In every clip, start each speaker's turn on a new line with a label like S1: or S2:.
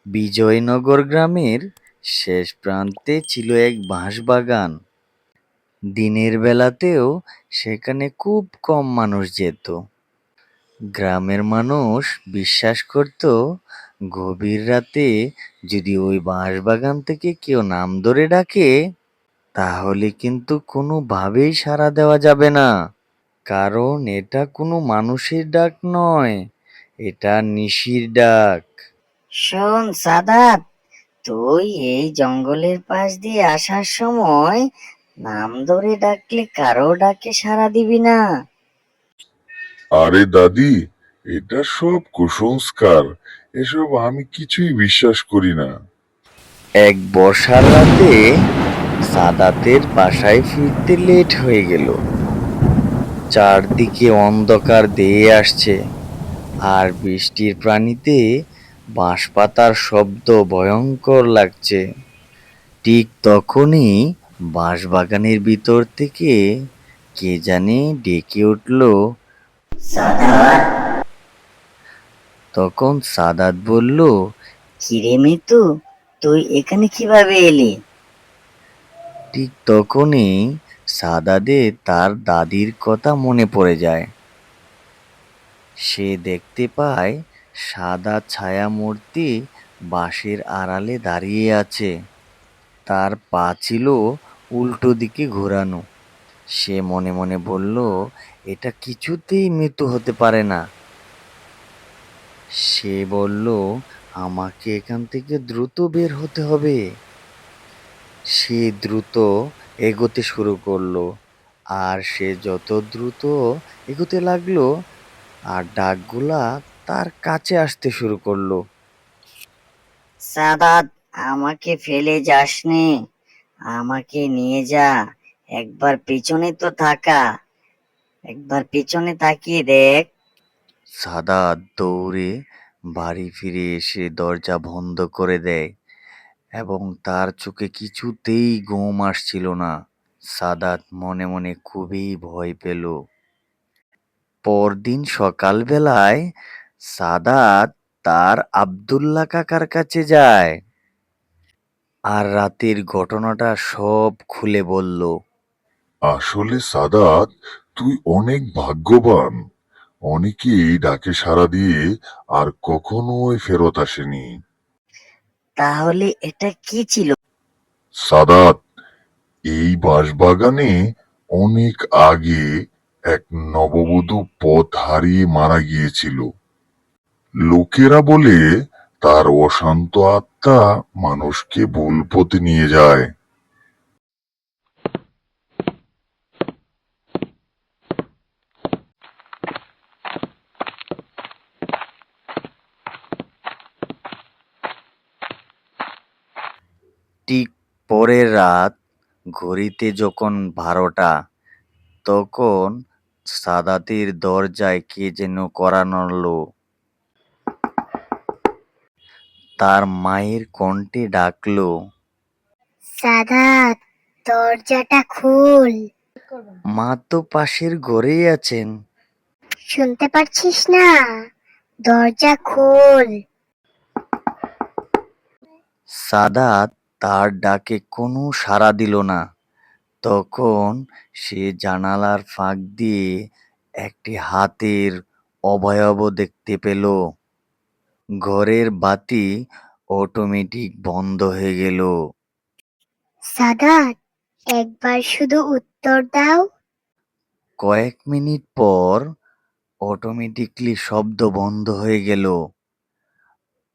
S1: বিজয়নগর গ্রামের শেষ প্রান্তে ছিল এক বাঁশবাগান। দিনের বেলাতেও সেখানে খুব কম মানুষ যেত। গ্রামের মানুষ বিশ্বাস করত গভীর রাতে যদি ওই বাঁশবাগান থেকে কেউ নাম ধরে ডাকে তাহলে কিন্তু কোনোভাবেই সাড়া দেওয়া যাবে না। কারণ এটা কোনো মানুষের ডাক নয়, এটা নিশির ডাক।
S2: শোন সাদাত, তুই এই জঙ্গলের পাশ দিয়ে আসার সময় নাম ধরে ডাকলে কারো ডাকে সাড়া দিবি না।
S3: আরে দাদি, এটা সব কুসংস্কার। এসব আমি কিছুই বিশ্বাস করি না।
S1: এক বর্ষার রাতে সাদাতের বাসায় ফিরতে লেট হয়ে গেল। চারদিকে অন্ধকার ধেয়ে আসছে, আর বৃষ্টির পানিতে বাঁশপাতার শব্দ ভয়ঙ্কর লাগছে। ঠিক তখনই বাঁশবাগানের ভিতর থেকে কে জানি ডেকে উঠল।
S2: সাদাত।
S1: তখন সাদাত বলল,
S2: কিরে মিতু, তুই এখানে কিভাবে এলি?
S1: ঠিক তখনই সাদাদের তার দাদির কথা মনে পড়ে যায়। সে দেখতে পায় সাদা ছায়ামূর্তি বাঁশের আড়ালে দাঁড়িয়ে আছে। তার পা ছিল উল্টো দিকে ঘোরানো। সে মনে মনে বলল, এটা কিছুতেই মৃত্যু হতে পারে না। সে বলল, আমাকে এখান থেকে দ্রুত বের হতে হবে। সে দ্রুত এগোতে শুরু করলো, আর সে যত দ্রুত এগোতে লাগলো আর ডাকগুলা তার কাছে আসতে শুরু করলো।
S2: সাদাত, আমাকে ফেলে যাসনি, আমাকে নিয়ে যা। একবার পিছনে তো একবার পিছনে তাকিয়ে দেখ।
S1: সাদাত দৌড়ে বাড়ি ফিরে এসে দরজা বন্ধ করে দেয় এবং তার চোখে কিছুতেই ঘুম আসছিল না। সাদাত মনে মনে খুবই ভয় পেল। পরদিন সকালবেলায় সাদাত তার আব্দুল্লাহ কাকার কাছে যায় আর রাতের ঘটনাটা সব খুলে বলল।
S3: আসলে সাদাত, তুই অনেক ভাগ্যবান। অনেকেই ডাকে সাড়া দিয়ে আর কখনোই ফেরত আসেনি।
S2: তাহলে এটা কি ছিল?
S3: সাদাত, এই বাঁশবাগানে অনেক আগে এক নববধূ পথ হারিয়ে মারা গিয়েছিল। লোকেরা বলে তার অশান্ত আত্মা মানুষকে ভুল পথে নিয়ে যায়।
S1: ঠিক পরের রাত ঘড়িতে যখন 12টা, তখন সাদাতের দরজায় কে যেন কড়া নাড়ল। তার মায়ের কণ্ঠে ডাকলো,
S4: সাদাত, দরজাটা খোল।
S1: মা তো পাশের ঘরেই আছেন।
S4: শুনতে পারছিস না? দরজা খোল।
S1: সাদাত তার ডাকে কোনো সাড়া দিল না। তখন সে জানালার ফাঁক দিয়ে একটি হাতের অবয়ব দেখতে পেল। ঘরের বাতি অটোমেটিক বন্ধ হয়ে গেল।
S4: সাদাত, একবার শুধু উত্তর দাও।
S1: কয়েক মিনিট পর অটোমেটিকলি শব্দ বন্ধ হয়ে গেল।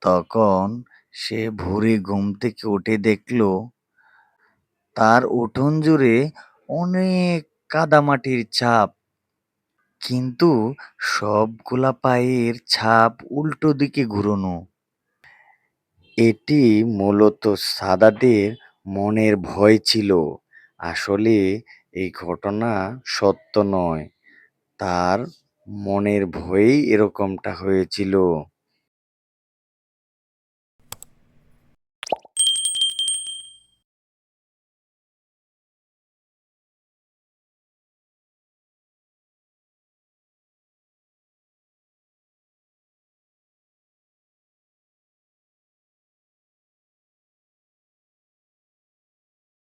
S1: তখন সে ভোরে ঘুম থেকে উঠে দেখল তার উঠোন জুড়ে অনেক কাদামাটির ছাপ, কিন্তু সবগুলা পায়ের ছাপ উল্টো দিকে ঘুরানো। এটি মূলত সাদাতের মনের ভয় ছিল। আসলে এই ঘটনা সত্য নয়, তার মনের ভয়েই এরকমটা হয়েছিল।